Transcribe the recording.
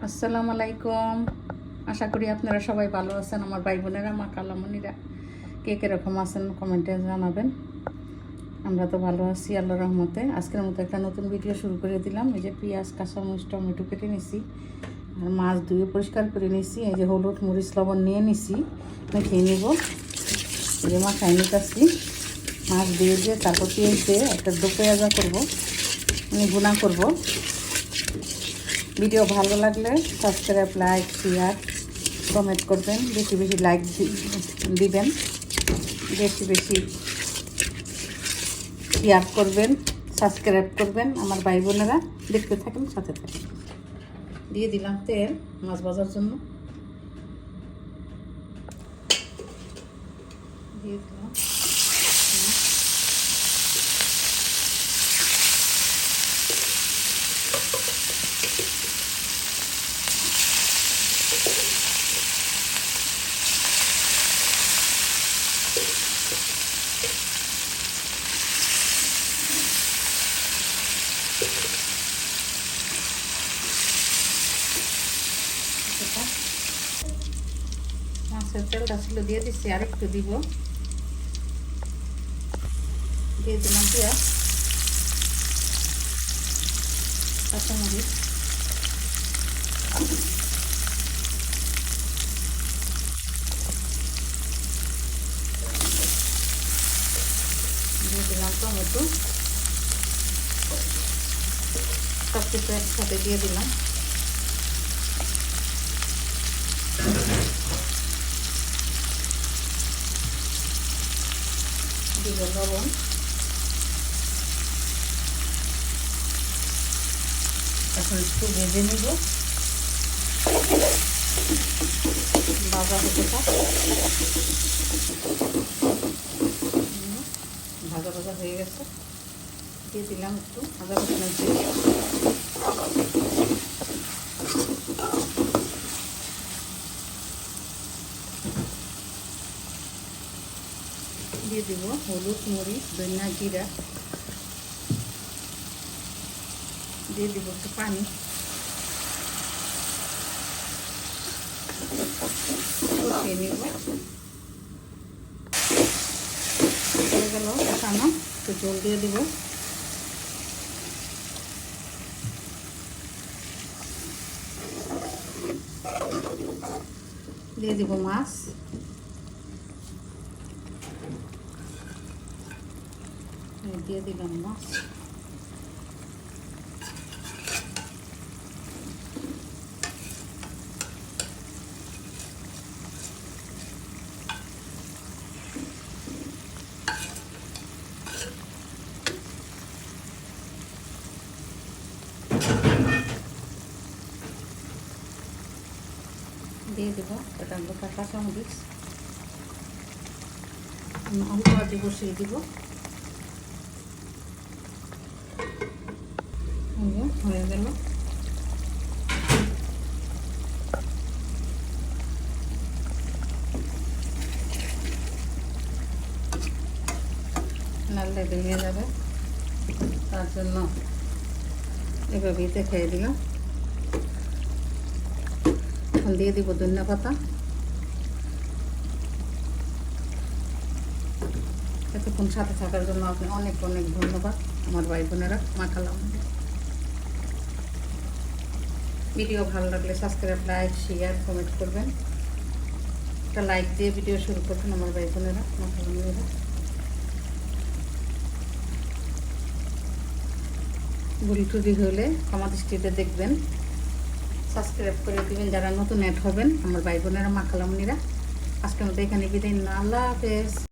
আসসালামু আলাইকুম। আশা করি আপনারা সবাই ভালো আছেন। আমার ভাই বোনেরা, মা কালামণিরা কে কীরকম আছেন কমেন্টে জানাবেন। আমরা তো ভালো আছি আল্লাহর রহমতে। আজকের মতো একটা নতুন ভিডিও শুরু করে দিলাম। এই যে পেঁয়াজ, কাঁচামরিচ, টমেটো কেটে নিছি, আর মাছ ধুয়ে পরিষ্কার করে নিছি। এই যে হলুদ, মরিচ, লবণ নিয়ে নিছি, মেখে নিব। এই যে মাখাই নিতেছি, মাছ দিয়ে তারপর পেঁয়াজ দিয়ে একটা দো পেঁয়াজা করবো, গুঁড়া করবো। ভিডিও ভালো লাগলে সাবস্ক্রাইব, লাইক, শেয়ার, কমেন্ট করবেন। বেশি বেশি লাইক দিবেন, বেশি বেশি শেয়ার করবেন, সাবস্ক্রাইব করবেন। আমার ভাই বোনেরা দেখতে থাকেন, সাথে থাকেন। দিয়ে দিলাম তেল মাছ ভাজার জন্য, দিয়ে দিলাম মাছের তেলটা ছিল, দিয়ে দিচ্ছি, আর একটু দিব। দিয়ে দিলাম পেঁয়াজ, কাঁচামরিচ, দিয়ে দিলাম টমেটো, সব কিছু একসাথে দিয়ে দিলাম। দিব লবণ, এখন একটু ভেজে নিব। ভাজা হতে থাক, ভাজা ভাজা হয়ে গেছে। দিয়ে দিলাম একটু আদা রসুন দিয়ে দিব হলুদ, মরিচ, ধনিয়া, জিরা, দিয়ে দিব একটু পানি, কষিয়ে নিব। হয়ে গেল কষানো, একটু জল দিয়ে দিব। দিয়ে দিব মাছ, দিয়ে দিলাম মাছ, দিয়ে দেব এটা গোটা কাঁচামরিচ, অল্প আগে বসিয়ে দিব। হয়ে গেল। নাড়লে ভেঙে যাবে, তার জন্য এভাবেই দেখিয়ে দিলাম। এখন দিয়ে দিব ধনিয়া পাতা। এতক্ষণ সাথে থাকার জন্য আপনি অনেক অনেক ধন্যবাদ আমার ভাই বোনেরা, মা কালামণি। ভিডিও ভালো লাগলে সাবস্ক্রাইব, লাইক, শেয়ার, কমেন্ট করবেন। একটা লাইক দিয়ে ভিডিও শুরু করবেন আমার ভাই বোনেরা, মা কালামণিরা। ভুল টুরি হলে ক্ষমা দৃষ্টিতে দেখবেন, সাবস্ক্রাইব করে দেবেন যারা নতুন অ্যাড হবেন আমার ভাই বোনেরা, মা কালামণিরা। আজকের মতো এখানে বিদায় নিলাম। আল্লাহ হাফেজ।